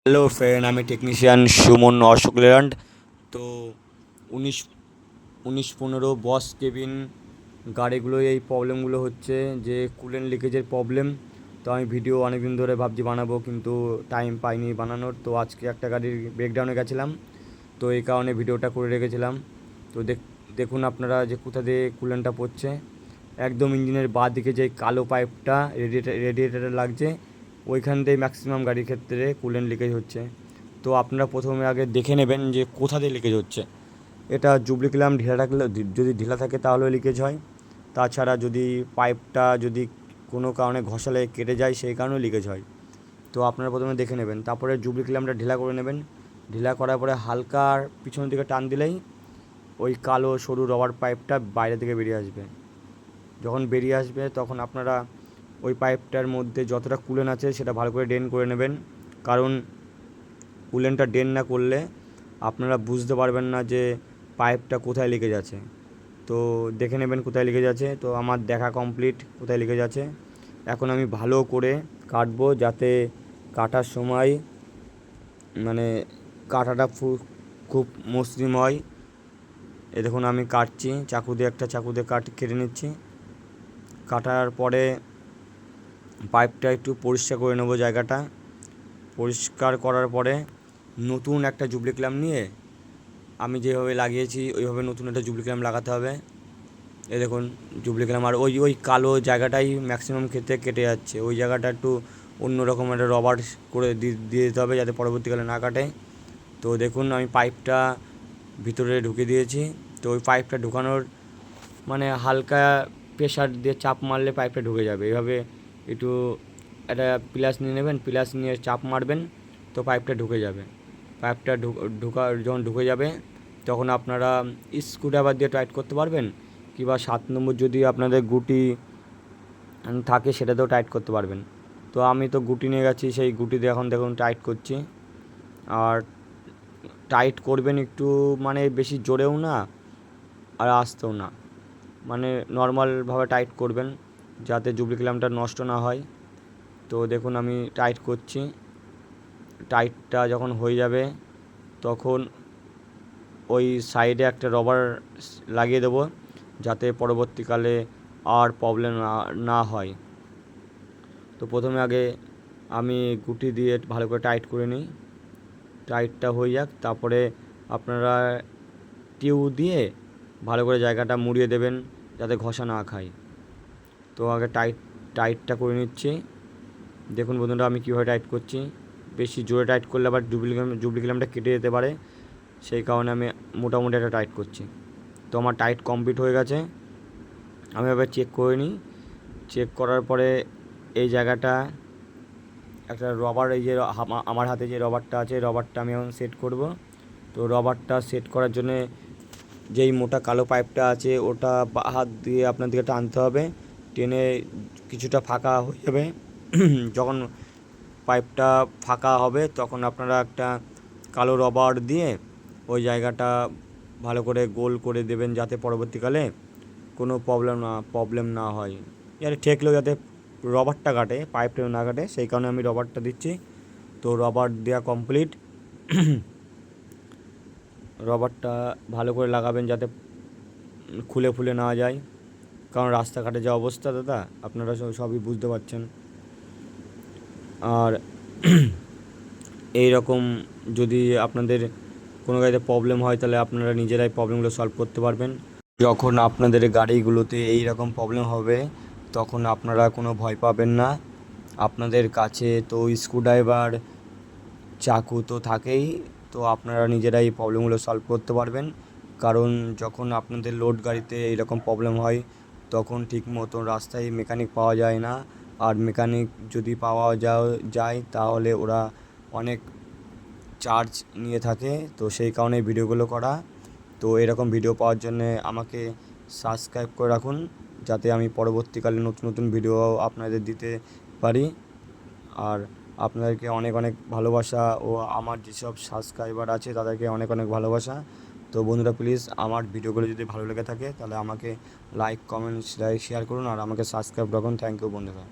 Hello friend, আমি technician Suman Ashok Leyland. তো 1915 বস cabin গাড়িগুলোয় এই প্রবলেমগুলো হচ্ছে, যে কুলেন্ট লিকেজের প্রবলেম। তো আমি ভিডিও অনেক দিন ধরে ভাবছি বানাবো, কিন্তু টাইম পাইনি বানানোর। তো আজকে একটা গাড়ির ব্রেকডাউনে গেছিলাম, তো এই কারণে ভিডিওটা করে রেখেছিলাম। তো দেখুন আপনারা যে কোথা দিয়ে কুলেন্টটা পড়ছে। একদম ইঞ্জিনের বাঁ দিকে যে কালো পাইপটা রেডিয়েটারে লাগছে, ওইখান দিয়ে ম্যাক্সিমাম গাড়ির ক্ষেত্রে কুলেন্ট লিকেজ হচ্ছে। তো আপনারা প্রথমে আগে দেখে নেবেন যে কোথা দিয়ে লিকেজ হচ্ছে। এটা জুবলিক্লাম ঢিলা থাকলে, যদি ঢিলা থাকে তাহলেও লিকেজ হয়। তাছাড়া যদি পাইপটা যদি কোনো কারণে ঘষালে কেটে যায়, সেই কারণেও লিকেজ হয়। তো আপনারা প্রথমে দেখে নেবেন, তারপরে জুবলিক্লামটা ঢিলা করে নেবেন। ঢিলা করার পরে হালকা পিছনের দিকে টান দিলেই ওই কালো সরু রবার পাইপটা বাইরে থেকে বেরিয়ে আসবে। যখন বেরিয়ে আসবে তখন আপনারা ওই পাইপটার মধ্যে যতটা কুলেন্ট আছে সেটা ভালো করে ড্রেন করে নেবেন। কারণ কুলেন্টটা ড্রেন না করলে আপনারা বুঝতে পারবেন না যে পাইপটা কোথায় লিকেজ আছে। তো দেখে নেবেন কোথায় লিকেজ আছে। তো আমার দেখা কমপ্লিট কোথায় লিকেজ আছে। এখন আমি ভালো করে কাটবো, যাতে কাটার সময় মানে কাটাটা খুব মসৃণ হয়। এ দেখুন আমি কাটছি চাকু দিয়ে, একটা চাকু দিয়ে কেটে নিচ্ছি। কাটার পরে পাইপটা একটু পরিষ্কার করে নেবো জায়গাটা। পরিষ্কার করার পরে নতুন একটা জুবলিক্লাম নিয়ে আমি যেভাবে লাগিয়েছি ওইভাবে নতুন একটা জুবলিক্লাম লাগাতে হবে। এই দেখুন জুবলিক্লাম, আর ওই ওই কালো জায়গাটাই ম্যাক্সিমাম ক্ষেত্রে কেটে যাচ্ছে। ওই জায়গাটা একটু অন্য রকম একটা রবার করে দিয়ে দিতে হবে, যাতে পরবর্তীকালে না কাটে। তো দেখুন আমি পাইপটা ভিতরে ঢুকে দিয়েছি। তো ওই পাইপটা ঢুকানোর মানে হালকা প্রেশার দিয়ে চাপ মারলে পাইপটা ঢুকে যাবে। এইভাবে একটু একটা প্লাস নিয়ে নেবেন, প্লাস নিয়ে চাপ মারবেন, তো পাইপটা ঢুকে যাবে। পাইপটা যখন ঢুকে যাবে তখন আপনারা স্ক্রুড্রাইভার দিয়ে টাইট করতে পারবেন, কিংবা 7 নম্বর যদি আপনাদের গুটি থাকে সেটাতেও টাইট করতে পারবেন। তো আমি তো গুটি নিয়ে গেছি, সেই গুটি দিয়ে এখন দেখুন টাইট করছি। আর টাইট করবেন একটু মানে বেশি জোরেও না আর আস্তেও না, মানে নর্মালভাবে টাইট করবেন, যাতে জুবলিক্লামটা নষ্ট না হয়। তো দেখুন আমি টাইট করছি। টাইটটা যখন হয়ে যাবে তখন ওই সাইডে একটা রবার লাগিয়ে দেবো, যাতে পরবর্তীকালে আর প্রবলেম না হয়। তো প্রথমে আগে আমি গুটি দিয়ে ভালো করে টাইট করে নিই। টাইটটা হয়ে যাক, তারপরে আপনারা টিউ দিয়ে ভালো করে জায়গাটা মুড়িয়ে দেবেন, যাতে ঘষা না খায়। তো আগে টাইটটা করে নিচ্ছি। দেখুন বন্ধুরা আমি কীভাবে টাইট করছি। বেশি জোরে টাইট করলে আবার জুবলিক্লামটা কেটে যেতে পারে, সেই কারণে আমি মোটামুটি একটা টাইট করছি। তো আমার টাইট কমপ্লিট হয়ে গেছে। আমি এবার চেক করে নিই। চেক করার পরে এই জায়গাটা একটা রবার, এই যে আমার হাতে যে রবারটা আছে, রবারটা আমি এখন সেট করব। তো রবারটা সেট করার জন্যে যেই মোটা কালো পাইপটা আছে ওটা হাত দিয়ে আপনার দিকে টানতে হবে। টেনে কিছুটা ফাঁকা হয়ে যাবে। যখন পাইপটা ফাঁকা হবে তখন আপনারা একটা কালো রবার দিয়ে ওই জায়গাটা ভালো করে গোল করে দেবেন, যাতে পরবর্তীকালে কোনো প্রবলেম না হয়। যাতে ঠেকলেও যাতে রবারটা কাটে, পাইপটা না কাটে, সেই কারণে আমি রবারটা দিচ্ছি। তো রবার দেওয়া কমপ্লিট। রবারটা ভালো করে লাগাবেন যাতে খুলে না যায়, কারণ রাস্তাঘাটে যা অবস্থা দাদা আপনারা সবই বুঝতে পারছেন। আর এই রকম যদি আপনাদের কোনো গাড়িতে প্রবলেম হয়, তাহলে আপনারা নিজেরাই প্রবলেমগুলো সলভ করতে পারবেন। যখন আপনাদের গাড়িগুলোতে এই রকম প্রবলেম হবে তখন আপনারা কোনো ভয় পাবেন না। আপনাদের কাছে তো স্ক্রুড্রাইভার, চাকু তো থাকেই। তো আপনারা নিজেরাই প্রবলেমগুলো সলভ করতে পারবেন। কারণ যখন আপনাদের লোড গাড়িতে এইরকম প্রবলেম হয় তখন ঠিক মতো রাস্তায় মেকানিক পাওয়া যায় না। আর মেকানিক যদি পাওয়া যায় তাহলে ওরা অনেক চার্জ নিয়ে থাকে। তো সেই কারণে ভিডিওগুলো করা। তো এরকম ভিডিও পাওয়ার জন্যে আমাকে সাবস্ক্রাইব করে রাখুন, যাতে আমি পরবর্তীকালে নতুন নতুন ভিডিও আপনাদের দিতে পারি। আর আপনাদেরকে অনেক অনেক ভালোবাসা, ও আমার যেসব সাবস্ক্রাইবার আছে তাদেরকে অনেক অনেক ভালোবাসা। তো বন্ধুরা প্লিজ আমার ভিডিওগুলো যদি ভালো লেগে থাকে তাহলে আমাকে লাইক, কমেন্ট, শেয়ার করুন, আর আমাকে সাবস্ক্রাইব রাখুন। থ্যাংক ইউ বন্ধুরা।